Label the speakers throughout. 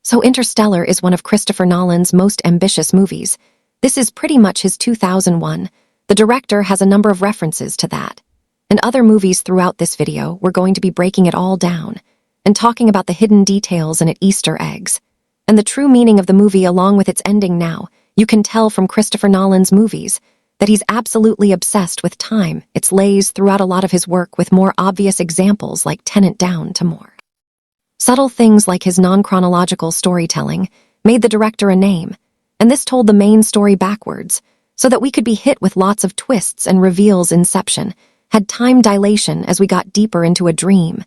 Speaker 1: So Interstellar is one of Christopher Nolan's most ambitious movies. This is pretty much his 2001. The director has a number of references to that. And other movies throughout this video, we're going to be breaking it all down and talking about the hidden details and its Easter eggs. And the true meaning of the movie along with its ending now. You can tell from Christopher Nolan's movies that he's absolutely obsessed with time. It lays throughout a lot of his work with more obvious examples like Tenet down to more subtle things like his non-chronological storytelling made the director a name, and this told the main story backwards, so that we could be hit with lots of twists and reveals. Inception had time dilation as we got deeper into a dream,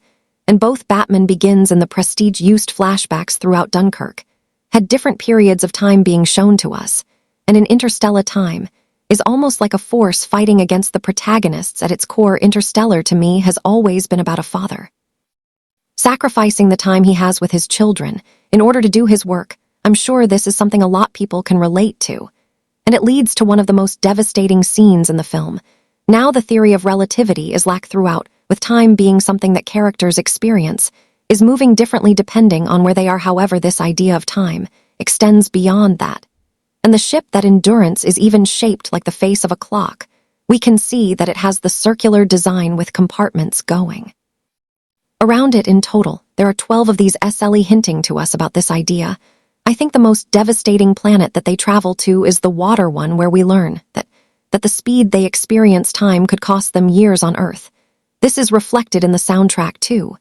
Speaker 1: and both Batman Begins and the Prestige used flashbacks throughout Dunkirk, had different periods of time being shown to us, and in Interstellar time is almost like a force fighting against the protagonists. At its core, Interstellar to me has always been about a father sacrificing the time he has with his children in order to do his work. I'm sure this is something a lot people can relate to, and it leads to one of the most devastating scenes in the film. Now the theory of relativity is lacked throughout, with time being something that characters experience, is moving differently depending on where they are. However, this idea of time extends beyond that. And the ship, that Endurance, is even shaped like the face of a clock. We can see that it has the circular design with compartments going around it. In total, there are 12 of these SLE hinting to us about this idea. I think the most devastating planet that they travel to is the water one, where we learn that the speed they experience time could cost them years on Earth. This is reflected in the soundtrack too.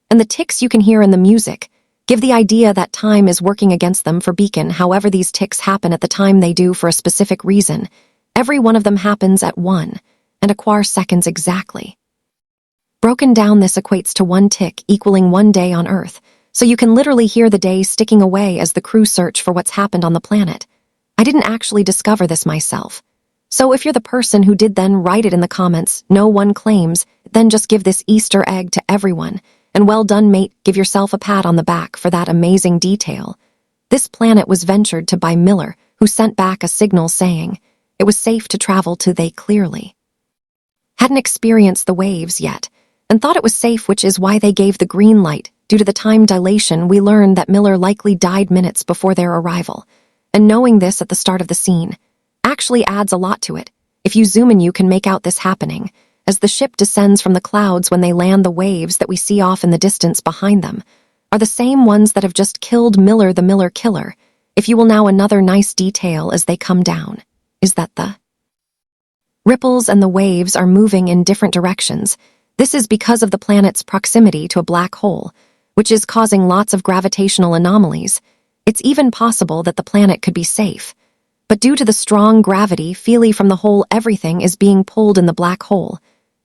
Speaker 1: And the ticks you can hear in the music give the idea that time is working against them for Beacon. However, these ticks happen at the time they do for a specific reason. Every one of them happens at 1.25 seconds exactly. Broken down, this equates to 1 tick equaling 1 day on Earth, so you can literally hear the day sticking away as the crew search for what's happened on the planet. I didn't actually discover this myself. So if you're the person who did, then write it in the comments. No one claims, then just give this Easter egg to everyone. And well done, mate. Give yourself a pat on the back for that amazing detail. This planet was ventured to by Miller, who sent back a signal saying it was safe to travel to. They clearly hadn't experienced the waves yet, and thought it was safe, which is why they gave the green light. Due to the time dilation, we learn that Miller likely died minutes before their arrival, and knowing this at the start of the scene actually adds a lot to it. If you zoom in, you can make out this happening as the ship descends from the clouds. When they land, the waves that we see off in the distance behind them are the same ones that have just killed Miller, the Miller killer. If you will now, another nice detail as they come down is that the ripples and the waves are moving in different directions. This is because of the planet's proximity to a black hole, which is causing lots of gravitational anomalies. It's even possible that the planet could be safe, but due to the strong gravity feely from the hole, everything is being pulled in the black hole.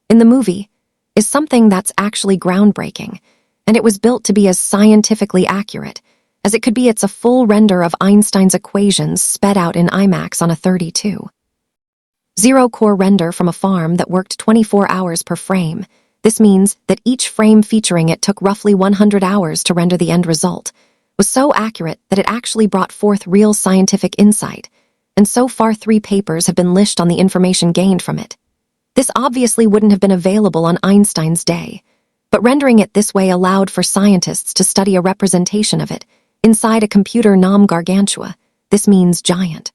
Speaker 1: In the movie is something that's actually groundbreaking, and it was built to be as scientifically accurate as it could be. It's a full render of Einstein's equations sped out in IMAX on a 32.0 core render from a farm that worked 24 hours per frame. This means that each frame featuring it took roughly 100 hours to render. The end result was so accurate that it actually brought forth real scientific insight, and so far 3 papers have been listed on the information gained from it. This obviously wouldn't have been available on Einstein's day, but rendering it this way allowed for scientists to study a representation of it inside a computer nom gargantua. This means giant.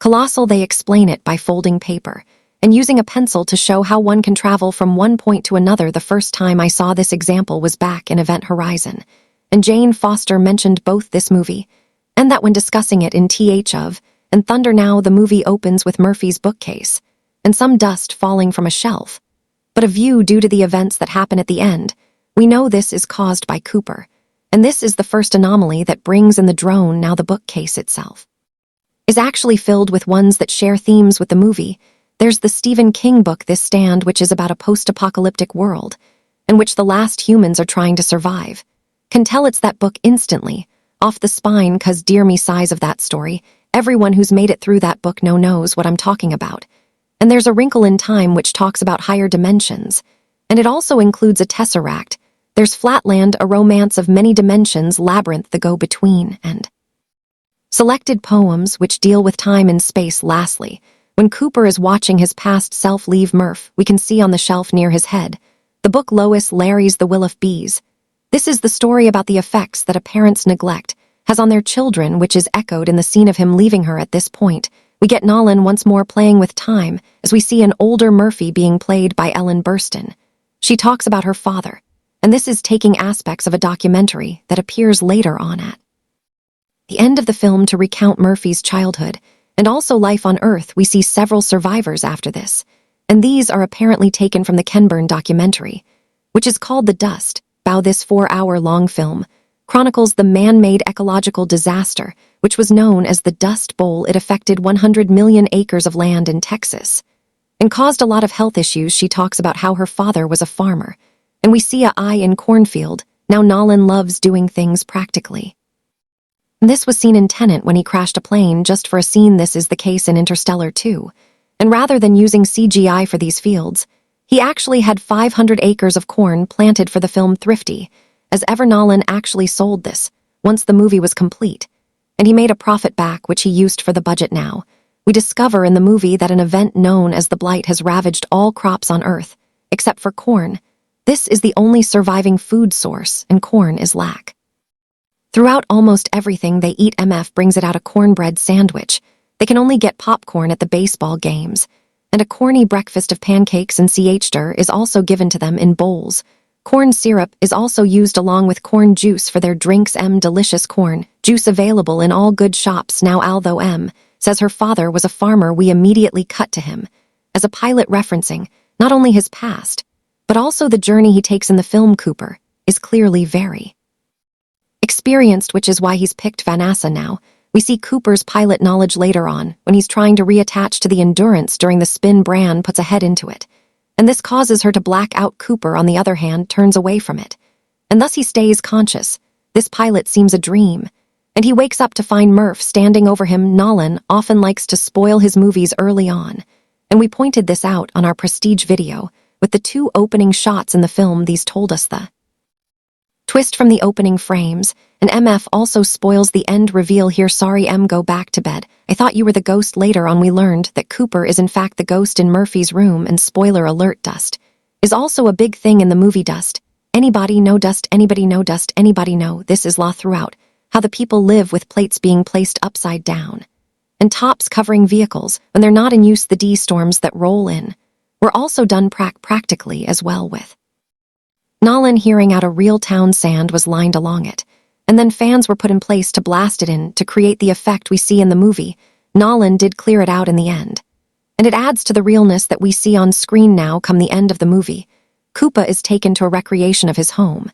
Speaker 1: Colossal. They explain it by folding paper and using a pencil to show how one can travel from one point to another. The first time I saw this example was back in Event Horizon, and Jane Foster mentioned both this movie and that when discussing it in Th of and Thunder. Now the movie opens with Murphy's bookcase and some dust falling from a shelf, but a view due to the events that happen at the end. We know this is caused by Cooper, and this is the first anomaly that brings in the drone. Now the bookcase itself is actually filled with ones that share themes with the movie. There's the Stephen King book This Stand, which is about a post-apocalyptic world in which the last humans are trying to survive. Can tell it's that book instantly, off the spine, cause dear me size of that story. Everyone who's made it through that book knows what I'm talking about. And there's A Wrinkle in Time, which talks about higher dimensions, and it also includes a tesseract. There's Flatland, a romance of many dimensions, Labyrinth, the go-between, and selected poems which deal with time and space. Lastly, when Cooper is watching his past self leave Murph, we can see on the shelf near his head the book Lois Larry's The Will of Bees. This is the story about the effects that a parent's neglect has on their children, which is echoed in the scene of him leaving her. At this point, we get Nolan once more playing with time as we see an older Murphy being played by Ellen Burstyn. She talks about her father, and this is taking aspects of a documentary that appears later on at the end of the film to recount Murphy's childhood and also life on Earth. We see several survivors after this, and these are apparently taken from the Ken Burn documentary, which is called The Dust Bow. This 4-hour-long film chronicles the man-made ecological disaster, which was known as the Dust Bowl. It affected 100 million acres of land in Texas and caused a lot of health issues. She talks about how her father was a farmer, and we see a eye in cornfield. Now Nolan loves doing things practically. This was seen in Tenet when he crashed a plane just for a scene. This is the case in Interstellar too. And rather than using CGI for these fields, he actually had 500 acres of corn planted for the film Thrifty, as ever. Nolan actually sold this once the movie was complete, and he made a profit back which he used for the budget. Now, we discover in the movie that an event known as the Blight has ravaged all crops on Earth, except for corn. This is the only surviving food source, and corn is lack. Throughout almost everything they eat, MF brings it out a cornbread sandwich. They can only get popcorn at the baseball games, and a corny breakfast of pancakes and CH'der is also given to them in bowls. Corn syrup is also used along with corn juice for their drinks. Delicious corn juice available in all good shops now. Although M says her father was a farmer, we immediately cut to him as a pilot, referencing not only his past, but also the journey he takes in the film. Cooper is clearly very experienced, which is why he's picked Vanessa. Now, we see Cooper's pilot knowledge later on when he's trying to reattach to the Endurance during the spin. Bran puts a head into it, and this causes her to black out. Cooper, on the other hand, turns away from it, and thus he stays conscious. This pilot seems a dream, and he wakes up to find Murph standing over him. Nolan often likes to spoil his movies early on, and we pointed this out on our Prestige video with the 2 opening shots in the film. These told us the twist from the opening frames, and MF also spoils the end reveal here. Sorry M, go back to bed. I thought you were the ghost. Later on we learned that Cooper is in fact the ghost in Murphy's room, and spoiler alert, dust is also a big thing in the movie. Dust. Anybody know dust? Anybody know dust? Anybody know? This is law throughout, how the people live with plates being placed upside down and tops covering vehicles when they're not in use. The D storms that roll in were also done practically as well, with Nolan hearing out a real town. Sand was lined along it, and then fans were put in place to blast it in to create the effect we see in the movie. Nolan did clear it out in the end, and it adds to the realness that we see on screen. Now, come the end of the movie, Koopa is taken to a recreation of his home,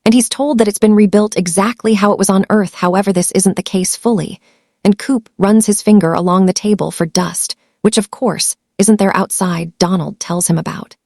Speaker 1: and he's told that it's been rebuilt exactly how it was on Earth. However, this isn't the case fully, and Coop runs his finger along the table for dust, which of course isn't there outside. Donald tells him about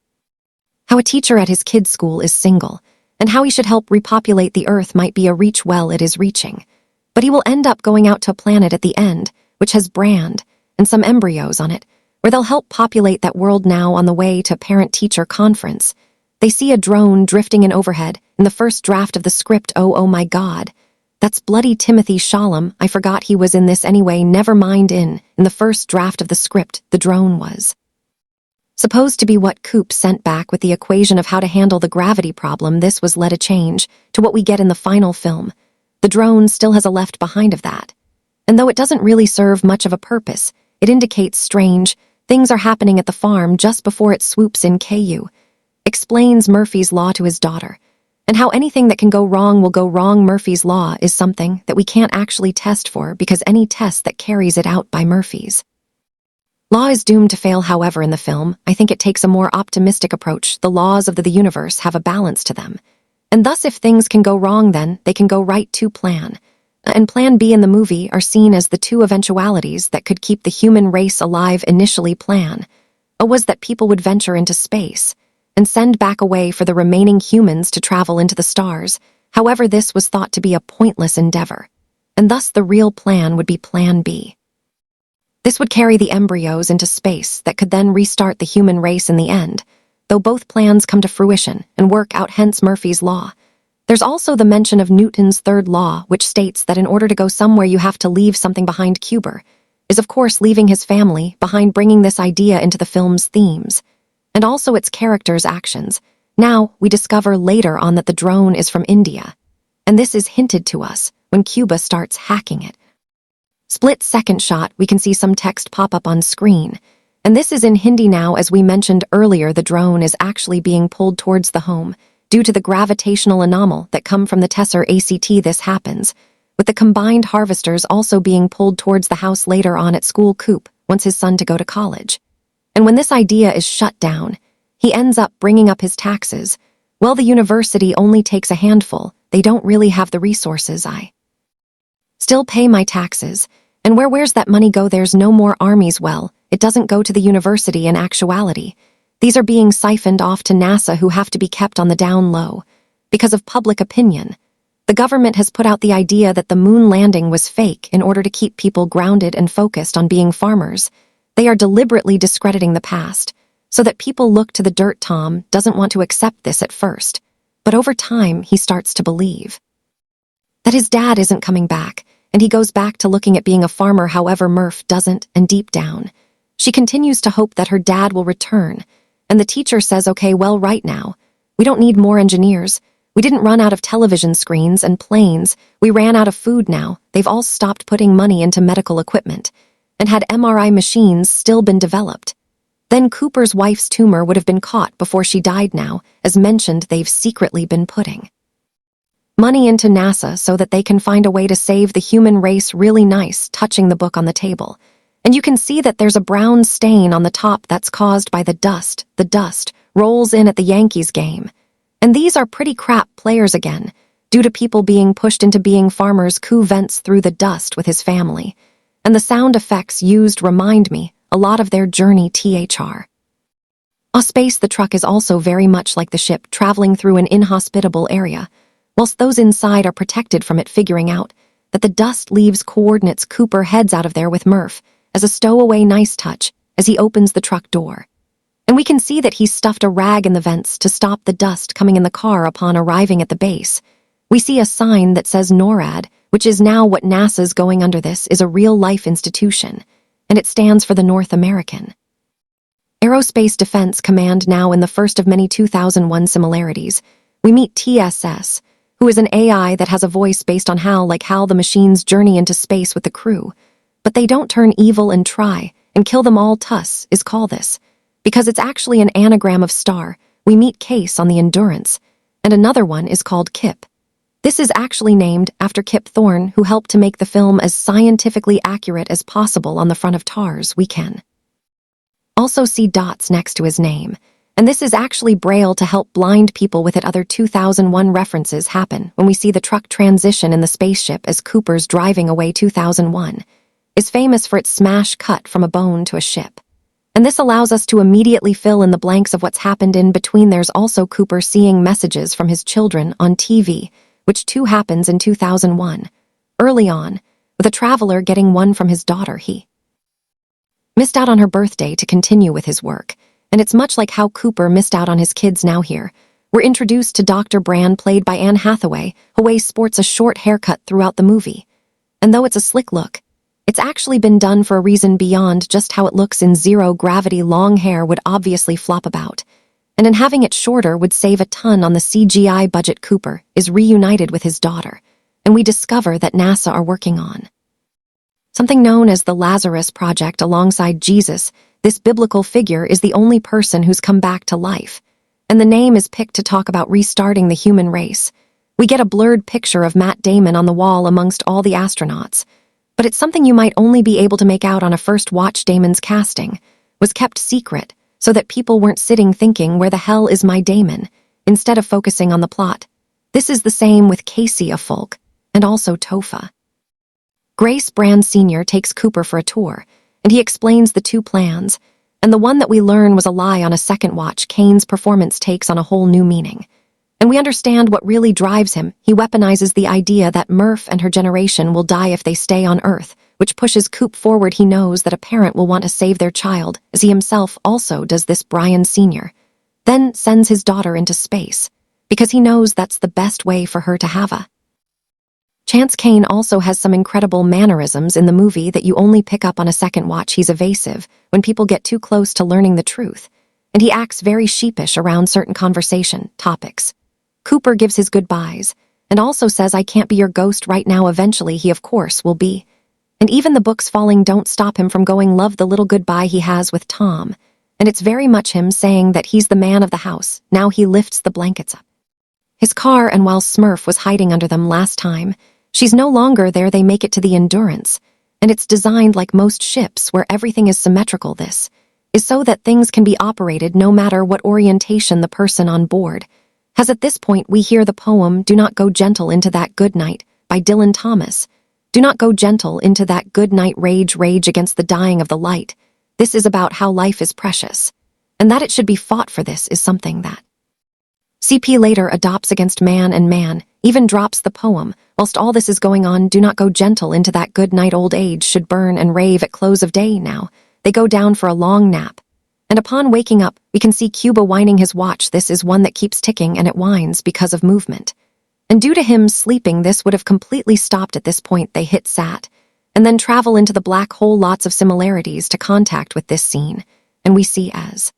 Speaker 1: how a teacher at his kid's school is single, and how he should help repopulate the Earth. Might be a reach. Well, it is reaching, but he will end up going out to a planet at the end, which has Brand and some embryos on it, where they'll help populate that world. Now, on the way to parent-teacher conference, they see a drone drifting in overhead. In the first draft of the script, oh my god, that's bloody Timothy Chalamet. I forgot he was in this anyway. Never mind. In the first draft of the script, the drone was supposed to be what Coop sent back with the equation of how to handle the gravity problem. This was led a change to what we get in the final film. The drone still has a left behind of that, and though it doesn't really serve much of a purpose, it indicates strange things are happening at the farm just before it swoops in. KU explains Murphy's Law to his daughter, and how anything that can go wrong will go wrong. Murphy's Law is something that we can't actually test for, because any test that carries it out by Murphy's Law is doomed to fail. However, in the film, I think it takes a more optimistic approach. The laws of the universe have a balance to them, and thus if things can go wrong, then they can go right to Plan A and Plan B in the movie are seen as the 2 eventualities that could keep the human race alive. Initially, Plan A was that people would venture into space and send back a way for the remaining humans to travel into the stars. However, this was thought to be a pointless endeavor, and thus the real plan would be Plan B. This would carry the embryos into space that could then restart the human race in the end, though both plans come to fruition and work out, hence Murphy's Law. There's also the mention of Newton's third law, which states that in order to go somewhere you have to leave something behind. Kuber is of course leaving his family behind, bringing this idea into the film's themes, and also its characters' actions. Now, we discover later on that the drone is from India, and this is hinted to us when Cuba starts hacking it. Split-second shot, we can see some text pop up on screen. And this is in Hindi now. As we mentioned earlier, the drone is actually being pulled towards the home due to the gravitational anomaly that come from the Tesser ACT. This happens, with the combined harvesters also being pulled towards the house later on at school. Coop wants his son to go to college. And when this idea is shut down, he ends up bringing up his taxes. Well, the university only takes a handful. They don't really have the resources. I still pay my taxes. And where's that money go? There's no more armies. Well, it doesn't go to the university in actuality. These are being siphoned off to NASA, who have to be kept on the down low. Because of public opinion, the government has put out the idea that the moon landing was fake in order to keep people grounded and focused on being farmers. They are deliberately discrediting the past, so that people look to the dirt. Tom doesn't want to accept this at first, but over time he starts to believe that his dad isn't coming back, and he goes back to looking at being a farmer. However, Murph doesn't, and deep down, she continues to hope that her dad will return. And the teacher says, okay, well, right now, we don't need more engineers. We didn't run out of television screens and planes. We ran out of food now. They've all stopped putting money into medical equipment. And had MRI machines still been developed, then Cooper's wife's tumor would have been caught before she died. Now, as mentioned, they've secretly been putting money into NASA so that they can find a way to save the human race. Really nice, touching the book on the table. And you can see that there's a brown stain on the top that's caused by the dust. The dust rolls in at the Yankees game. And these are pretty crap players again, due to people being pushed into being farmers. Koo vents through the dust with his family. And the sound effects used remind me a lot of their journey. Space. The truck is also very much like the ship, traveling through an inhospitable area, whilst those inside are protected from it. Figuring out that the dust leaves coordinates, Cooper heads out of there with Murph as a stowaway. Nice touch as he opens the truck door. And we can see that he's stuffed a rag in the vents to stop the dust coming in the car. Upon arriving at the base, we see a sign that says NORAD, which is now what NASA's going under. This is a real-life institution, and it stands for the North American Aerospace Defense Command. Now, in the first of many 2001 similarities, we meet TSS, who is an AI that has a voice based on HAL, like HAL the machine's journey into space with the crew. But they don't turn evil and try and kill them all. TUS is called this, because it's actually an anagram of star. We meet Case on the Endurance, and another one is called Kip. This is actually named after Kip Thorne, who helped to make the film as scientifically accurate as possible. On the front of TARS, we can also see dots next to his name, and this is actually Braille to help blind people with it. Other 2001 references happen when we see the truck transition in the spaceship as Cooper's driving away. 2001 is famous for its smash cut from a bone to a ship, and this allows us to immediately fill in the blanks of what's happened in between. There's also Cooper seeing messages from his children on TV, which too happens in 2001. Early on, with a traveler getting one from his daughter, he missed out on her birthday to continue with his work, and it's much like how Cooper missed out on his kids. Now here, we're introduced to Dr. Brand, played by Anne Hathaway. Hathaway sports a short haircut throughout the movie, and though it's a slick look, it's actually been done for a reason beyond just how it looks. In zero gravity, long hair would obviously flop about, and in having it shorter would save a ton on the CGI budget. Cooper is reunited with his daughter, and we discover that NASA are working on something known as the Lazarus Project alongside Jesus. This biblical figure is the only person who's come back to life, and the name is picked to talk about restarting the human race. We get a blurred picture of Matt Damon on the wall amongst all the astronauts, but it's something you might only be able to make out on a first watch. Damon's casting was kept secret so that people weren't sitting thinking, where the hell is my Damon, instead of focusing on the plot. This is the same with Casey Affolk, and also Topher. Grace Brand Sr. takes Cooper for a tour, and he explains the two plans, and the one that we learn was a lie on a second watch. Kane's performance takes on a whole new meaning, and we understand what really drives him. He weaponizes the idea that Murph and her generation will die if they stay on Earth, which pushes Coop forward. He knows that a parent will want to save their child, as he himself also does. This Brian Sr. then sends his daughter into space, because he knows that's the best way for her to have a chance. Kane also has some incredible mannerisms in the movie that you only pick up on a second watch. He's evasive when people get too close to learning the truth, and he acts very sheepish around certain conversation topics. Cooper gives his goodbyes, and also says I can't be your ghost right now, eventually he of course will be. And even the books falling don't stop him from going love the little goodbye he has with Tom. And it's very much him saying that he's the man of the house. Now he lifts the blankets up his car, and while Smurf was hiding under them last time, she's no longer there. They make it to the Endurance, and it's designed like most ships where everything is symmetrical. This is so that things can be operated no matter what orientation the person on board has. At this point, we hear the poem Do Not Go Gentle Into That Good Night by Dylan Thomas. Do not go gentle into that good night, rage against the dying of the light. This is about how life is precious, and that it should be fought for. This is something that CP later adopts against man, and man even drops the poem. Whilst all this is going on, do not go gentle into that good night. Old age should burn and rave at close of day. Now they go down for a long nap, and upon waking up, we can see Cuba winding his watch. This is one that keeps ticking, and it winds because of movement. And due to him sleeping, this would have completely stopped at this point. They hit sat, and then travel into the black hole. Lots of similarities to contact with this scene, and we see as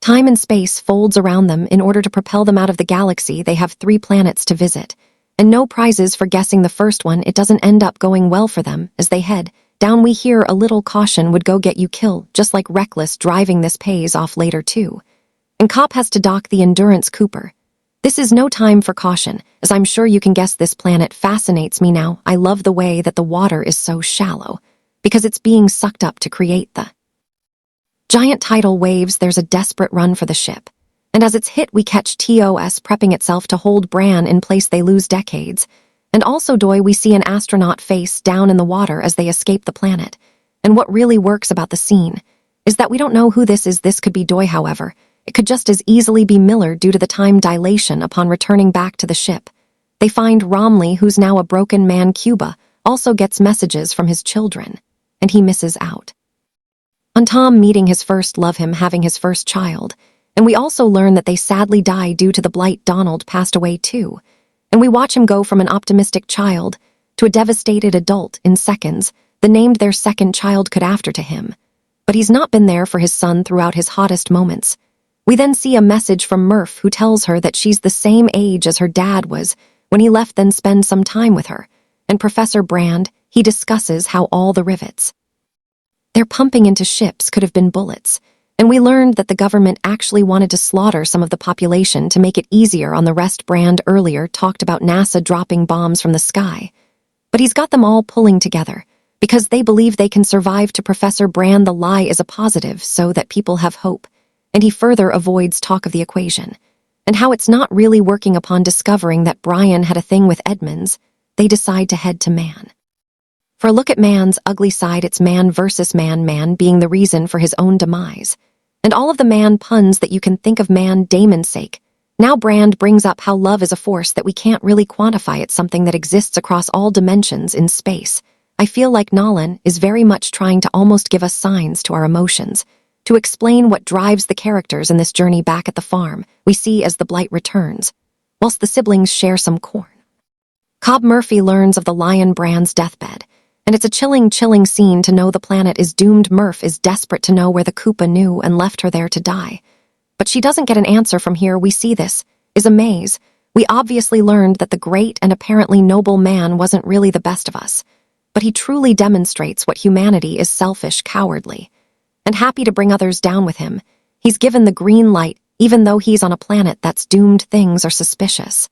Speaker 1: time and space folds around them in order to propel them out of the galaxy. They have 3 planets to visit, and no prizes for guessing the first one. It doesn't end up going well for them. As they head down, we hear a little caution would go get you kill, just like reckless driving. This pays off later too, and Cop has to dock the Endurance Cooper. This is no time for caution, as I'm sure you can guess. This planet fascinates me now. I love the way that the water is so shallow, because it's being sucked up to create the giant tidal waves. There's a desperate run for the ship, and as it's hit, we catch TOS prepping itself to hold Bran in place. They lose decades, and also Doi. We see an astronaut face down in the water as they escape the planet. And what really works about the scene is that we don't know who this is. This could be Doi, however. It could just as easily be Miller due to the time dilation. Upon returning back to the ship, they find Romley, who's now a broken man. Cuba also gets messages from his children, and he misses out on Tom meeting his first love, him having his first child. And we also learn that they sadly die due to the blight. Donald passed away too, and we watch him go from an optimistic child to a devastated adult in seconds. The named their second child could after to him, but he's not been there for his son throughout his hottest moments. We then see a message from Murph, who tells her that she's the same age as her dad was when he left, then spend some time with her. And Professor Brand, he discusses how all the rivets they're pumping into ships could have been bullets, and we learned that the government actually wanted to slaughter some of the population to make it easier on the rest. Brand earlier talked about NASA dropping bombs from the sky, but he's got them all pulling together because they believe they can survive. To Professor Brand, the lie is a positive so that people have hope, and he further avoids talk of the equation and how it's not really working. Upon discovering that Brian had a thing with Edmonds, they decide to head to Man for a look at man's ugly side. It's man versus man, man being the reason for his own demise, and all of the man puns that you can think of. Man, Damon's sake. Now Brand brings up how love is a force that we can't really quantify. It's something that exists across all dimensions in space. I feel like Nolan is very much trying to almost give us signs to our emotions, to explain what drives the characters in this journey. Back at the farm, we see as the blight returns, whilst the siblings share some corn. Cobb Murphy learns of the lion Brand's deathbed, and it's a chilling scene to know the planet is doomed. Murph is desperate to know where the Koopa knew and left her there to die, but she doesn't get an answer from here. We see this is a maze. We obviously learned that the great and apparently noble man wasn't really the best of us, but he truly demonstrates what humanity is: selfish, cowardly, and happy to bring others down with him. He's given the green light, even though he's on a planet that's doomed. Things are suspicious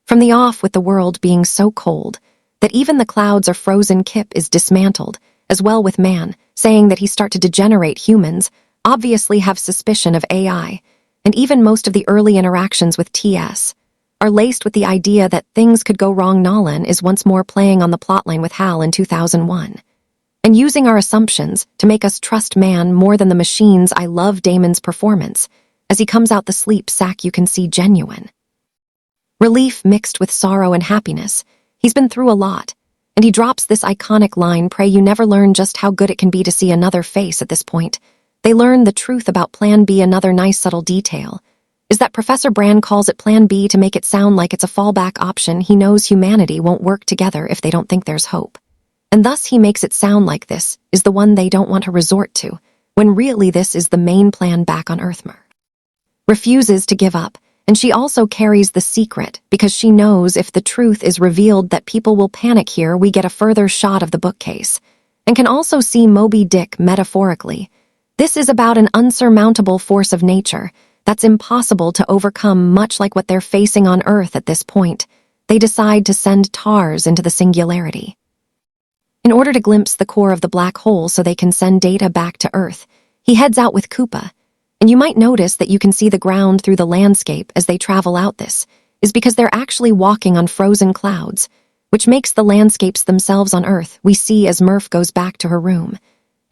Speaker 1: from the off, with the world being so cold that even the clouds are frozen. Kip is dismantled, as well with man, saying that he start to degenerate. Humans obviously have suspicion of AI, and even most of the early interactions with TS are laced with the idea that things could go wrong. Nolan is once more playing on the plotline with Hal in 2001, and using our assumptions to make us trust man more than the machines. I love Damon's performance. As he comes out the sleep sack, you can see genuine relief mixed with sorrow and happiness. He's been through a lot, and he drops this iconic line, "Pray you never learn just how good it can be to see another face." At this point, they learn the truth about Plan B. Another nice subtle detail is that Professor Brand calls it Plan B to make it sound like it's a fallback option. He knows humanity won't work together if they don't think there's hope, and thus he makes it sound like this is the one they don't want to resort to, when really this is the main plan back on Earth. Mur refuses to give up, And she also carries the secret because she knows if the truth is revealed that people will panic here. We get a further shot of the bookcase and can also see Moby Dick metaphorically. This is about an unsurmountable force of nature that's impossible to overcome, much like what they're facing on Earth at this point. They decide to send TARS into the singularity in order to glimpse the core of the black hole so they can send data back to Earth. He heads out with Koopa, and you might notice that you can see the ground through the landscape as they travel out. This is because they're actually walking on frozen clouds, which makes the landscapes themselves on Earth we see as Murph goes back to her room.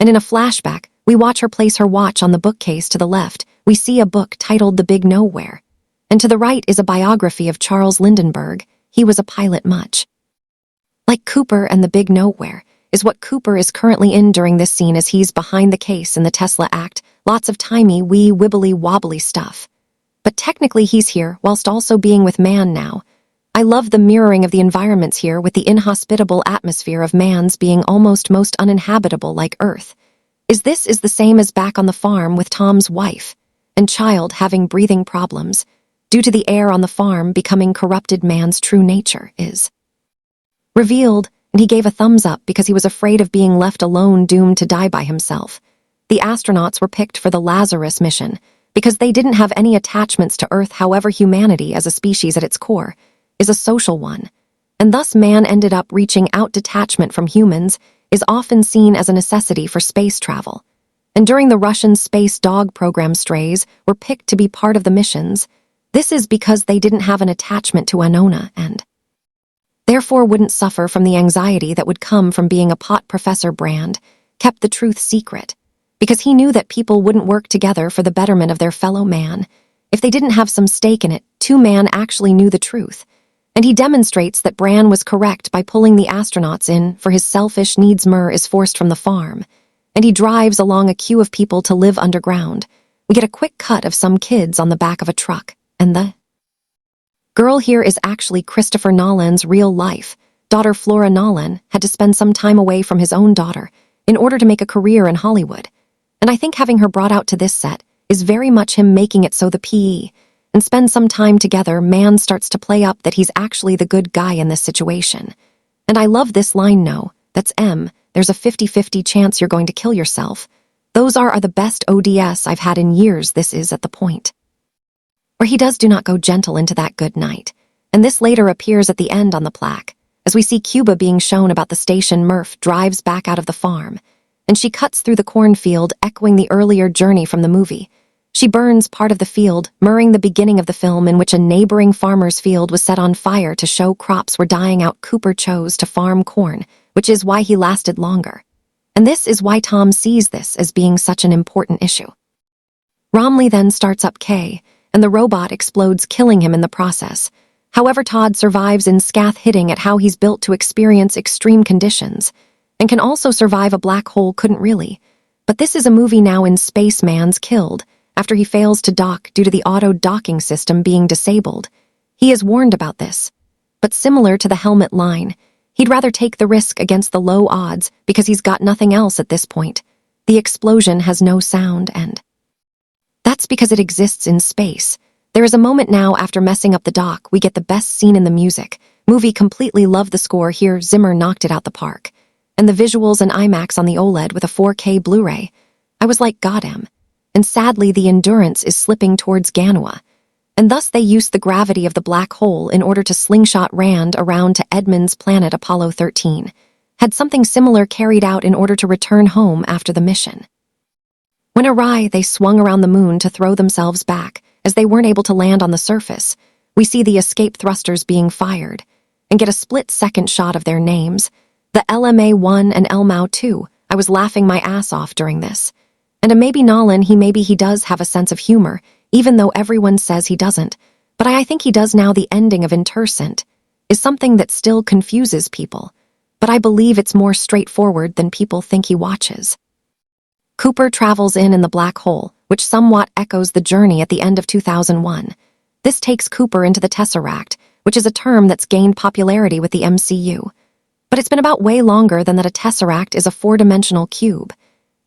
Speaker 1: And in a flashback, we watch her place her watch on the bookcase. To the left, we see a book titled The Big Nowhere, and to the right is a biography of Charles Lindbergh. He was a pilot much like Cooper, and The Big Nowhere is what Cooper is currently in during this scene as he's behind the case in the Tesla act. Lots of timey-wee wibbly-wobbly stuff. But technically he's here whilst also being with man now. I love the mirroring of the environments here with the inhospitable atmosphere of man's being almost most uninhabitable like Earth. This is the same as back on the farm with Tom's wife and child having breathing problems due to the air on the farm becoming corrupted. Man's true nature is revealed, and he gave a thumbs up because he was afraid of being left alone, doomed to die by himself. The astronauts were picked for the Lazarus mission because they didn't have any attachments to Earth. However, humanity as a species at its core is a social one, and thus man ended up reaching out. Detachment from humans is often seen as a necessity for space travel. And during the Russian space dog program, strays were picked to be part of the missions. This is because they didn't have an attachment to Anona and therefore wouldn't suffer from the anxiety that would come from being a pot. Professor Brand kept the truth secret because he knew that people wouldn't work together for the betterment of their fellow man if they didn't have some stake in it. Man actually knew the truth, and he demonstrates that Bran was correct by pulling the astronauts in for his selfish needs. Mur is forced from the farm, and he drives along a queue of people to live underground. We get a quick cut of some kids on the back of a truck, and the girl here is actually Christopher Nolan's real-life daughter. Flora Nolan had to spend some time away from his own daughter in order to make a career in Hollywood, and I think having her brought out to this set is very much him making it so the PE and spend some time together. Man starts to play up that he's actually the good guy in this situation. And I love this line, "No, that's M, there's a 50-50 chance you're going to kill yourself. Those are the best ODS I've had in years." This is at the point where he do not go gentle into that good night, and this later appears at the end on the plaque, as we see Cuba being shown about the station. Murph drives back out of the farm, and she cuts through the cornfield, echoing the earlier journey from the movie. She burns part of the field, mirroring the beginning of the film in which a neighboring farmer's field was set on fire to show crops were dying out. Cooper chose to farm corn, which is why he lasted longer. And this is why Tom sees this as being such an important issue. Romley then starts up K, and the robot explodes, killing him in the process. However, Todd survives in scath, hitting at how he's built to experience extreme conditions, and can also survive a black hole. Couldn't really. But this is a movie now in space. Man's killed after he fails to dock due to the auto-docking system being disabled. He is warned about this, but similar to the helmet line, he'd rather take the risk against the low odds because he's got nothing else at this point. The explosion has no sound, and that's because it exists in space. There is a moment now after messing up the dock, we get the best scene in the music. Movie completely love the score here. Zimmer knocked it out the park. And the visuals and IMAX on the OLED with a 4K Blu-ray. I was like, goddamn. And sadly, the Endurance is slipping towards Ganua, and thus they used the gravity of the black hole in order to slingshot Rand around to Edmund's planet. Apollo 13 had something similar carried out in order to return home after the mission. When awry, they swung around the moon to throw themselves back, as they weren't able to land on the surface. We see the escape thrusters being fired, and get a split-second shot of their names, the LMA-1 and LMAO-2. I was laughing my ass off during this. And maybe Nolan, maybe he does have a sense of humor, even though everyone says he doesn't. But I think he does now. The ending of Interstellar is something that still confuses people, but I believe it's more straightforward than people think. He watches Cooper travels in the black hole, which somewhat echoes the journey at the end of 2001. This takes Cooper into the Tesseract, which is a term that's gained popularity with the MCU. But it's been about way longer than that. A Tesseract is a four-dimensional cube,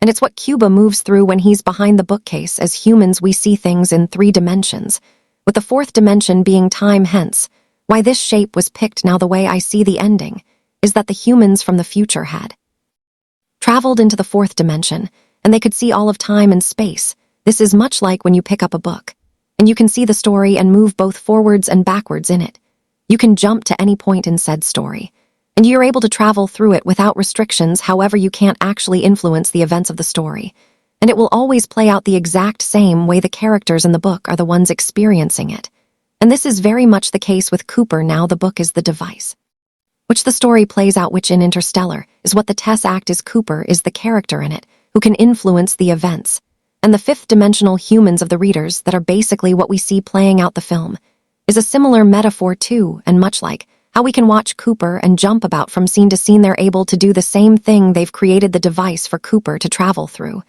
Speaker 1: and it's what Cuba moves through when he's behind the bookcase. As humans, we see things in 3 dimensions, with the fourth dimension being time. Hence, why this shape was picked. Now the way I see the ending is that the humans from the future had traveled into the fourth dimension, and they could see all of time and space. This is much like when you pick up a book, and you can see the story and move both forwards and backwards in it. You can jump to any point in said story, and you're able to travel through it without restrictions. However, you can't actually influence the events of the story, and it will always play out the exact same way the characters in the book are the ones experiencing it. And this is very much the case with Cooper. Now the book is the device which the story plays out, which in Interstellar is what the TESS act is. Cooper is the character in it who can influence the events, and the fifth-dimensional humans of the readers that are basically what we see playing out the film is a similar metaphor too, and much like how we can watch Cooper and jump about from scene to scene, they're able to do the same thing. They've created the device for Cooper to travel through,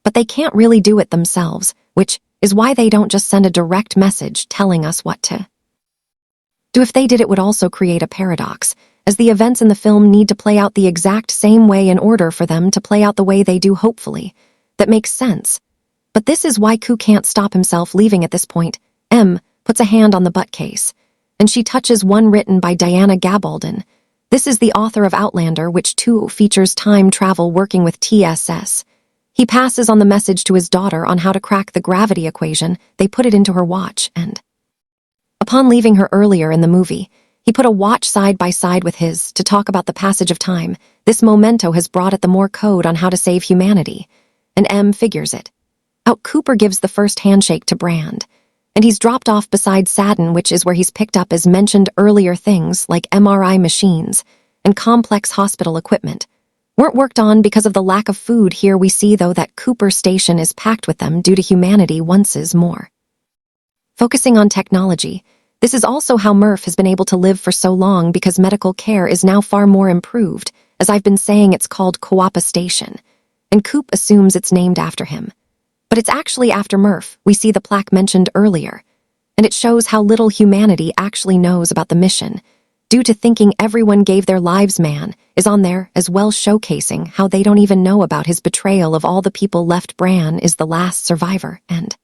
Speaker 1: but they can't really do it themselves, which is why they don't just send a direct message telling us what to do. If they did, it would also create a paradox, as the events in the film need to play out the exact same way in order for them to play out the way they do. Hopefully, that makes sense. But this is why Coo can't stop himself leaving at this point. M puts a hand on the butt case, and she touches one written by Diana Gabaldon. This is the author of Outlander, which too features time travel working with TSS. He passes on the message to his daughter on how to crack the gravity equation. They put it into her watch, and upon leaving her earlier in the movie, he put a watch side by side with his to talk about the passage of time. This memento has brought it the more code on how to save humanity, and M figures it out. Cooper gives the first handshake to Brand, and he's dropped off beside Saturn, which is where he's picked up, as mentioned earlier, things like MRI machines and complex hospital equipment weren't worked on because of the lack of food. Here we see, though, that Cooper's station is packed with them due to humanity once more focusing on technology. This is also how Murph has been able to live for so long, because medical care is now far more improved. As I've been saying, it's called Coapa Station, and Coop assumes it's named after him. But it's actually after Murph. We see the plaque mentioned earlier, and it shows how little humanity actually knows about the mission, due to thinking everyone gave their lives. Man is on there as well, showcasing how they don't even know about his betrayal of all the people left. Bran is the last survivor, and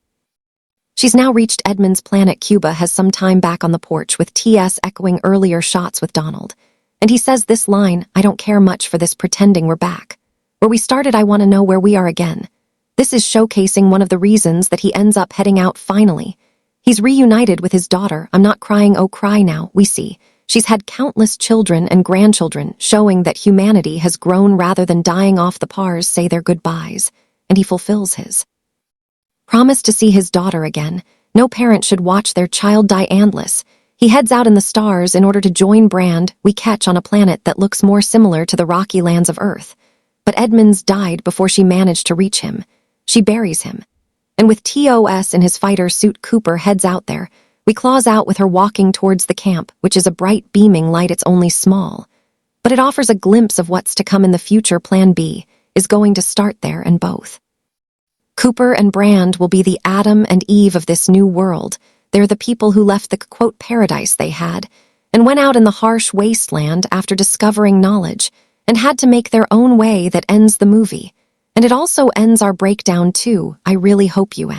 Speaker 1: she's now reached Edmund's planet. Cuba has some time back on the porch with TS echoing earlier shots with Donald, and he says this line, "I don't care much for this pretending we're back where we started. I want to know where we are again." This is showcasing one of the reasons that he ends up heading out finally. He's reunited with his daughter. "I'm not crying, oh cry now." We see she's had countless children and grandchildren, showing that humanity has grown rather than dying off. The pars say their goodbyes, and he fulfills his promise to see his daughter again. No parent should watch their child die endless. He heads out in the stars in order to join Brand. We catch on a planet that looks more similar to the rocky lands of Earth. But Edmunds died before she managed to reach him. She buries him, and with TOS in his fighter suit, Cooper heads out there. We claws out with her walking towards the camp, which is a bright beaming light. It's only small, but it offers a glimpse of what's to come in the future. Plan B is going to start there, and both Cooper and Brand will be the Adam and Eve of this new world. They're the people who left the, quote, paradise they had and went out in the harsh wasteland after discovering knowledge, and had to make their own way. That ends the movie, and it also ends our breakdown too. I really hope you